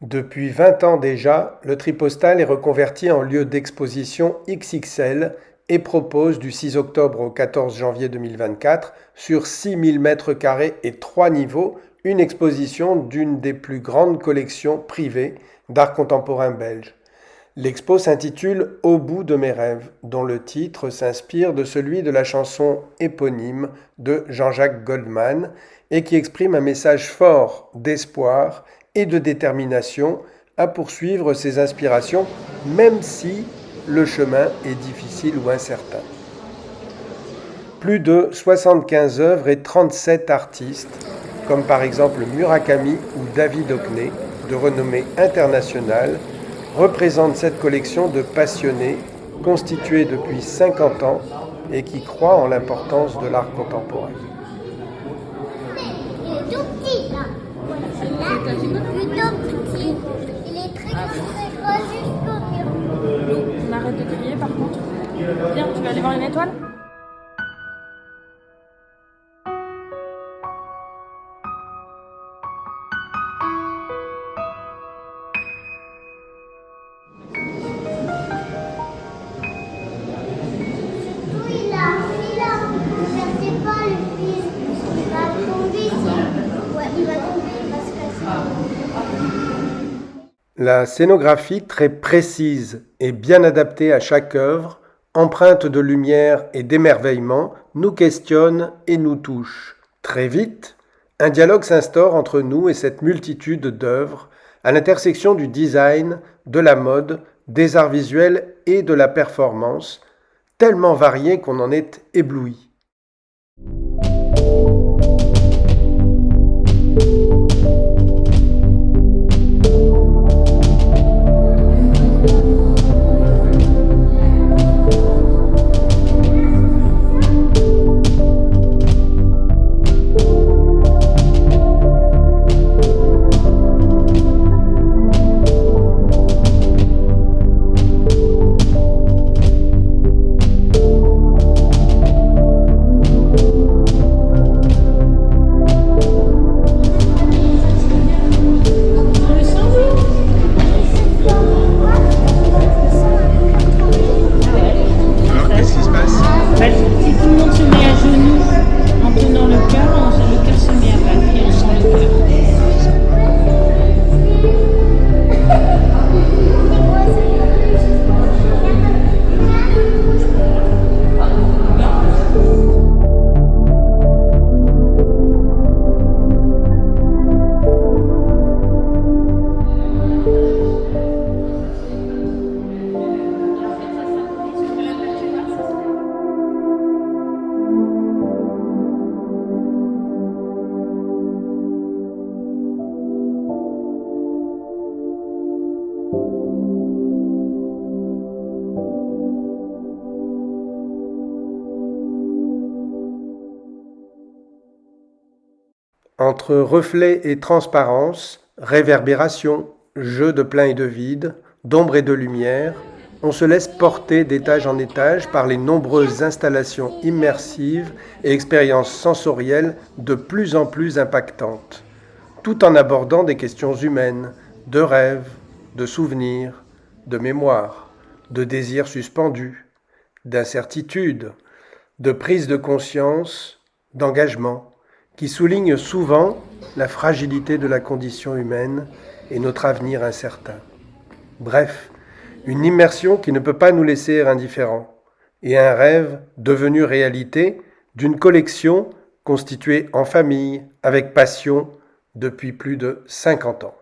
Depuis 20 ans déjà, le Tripostal est reconverti en lieu d'exposition XXL et propose du 6 octobre au 14 janvier 2024, sur 6000 mètres carrés et 3 niveaux, une exposition d'une des plus grandes collections privées d'art contemporain belge. L'expo s'intitule Au bout de mes rêves, dont le titre s'inspire de celui de la chanson éponyme de Jean-Jacques Goldman et qui exprime un message fort d'espoir et de détermination à poursuivre ses inspirations, même si le chemin est difficile ou incertain. Plus de 75 œuvres et 37 artistes, comme par exemple Murakami ou David Hockney, de renommée internationale, représentent cette collection de passionnés constituée depuis 50 ans et qui croient en l'importance de l'art contemporain. Il est tout petit là. Là, plutôt petit. Il est très gros jusqu'au mur. On arrête de crier par contre. Viens, tu vas aller voir une étoile? Surtout il a un filet. Ne percez pas le fil. Il va tomber si. Ouais, il va tomber, il va se casser. La scénographie très précise et bien adaptée à chaque œuvre, empreinte de lumière et d'émerveillement, nous questionne et nous touche. Très vite, un dialogue s'instaure entre nous et cette multitude d'œuvres, à l'intersection du design, de la mode, des arts visuels et de la performance, tellement variées qu'on en est ébloui. Si tout le monde se met à genoux en tenant le cœur se met à battre et on sent le cœur. Entre reflets et transparence, réverbération, jeu de plein et de vide, d'ombre et de lumière, on se laisse porter d'étage en étage par les nombreuses installations immersives et expériences sensorielles de plus en plus impactantes, tout en abordant des questions humaines, de rêves, de souvenirs, de mémoire, de désirs suspendus, d'incertitude, de prise de conscience, d'engagement, qui souligne souvent la fragilité de la condition humaine et notre avenir incertain. Bref, une immersion qui ne peut pas nous laisser indifférents, et un rêve devenu réalité d'une collection constituée en famille, avec passion, depuis plus de 50 ans.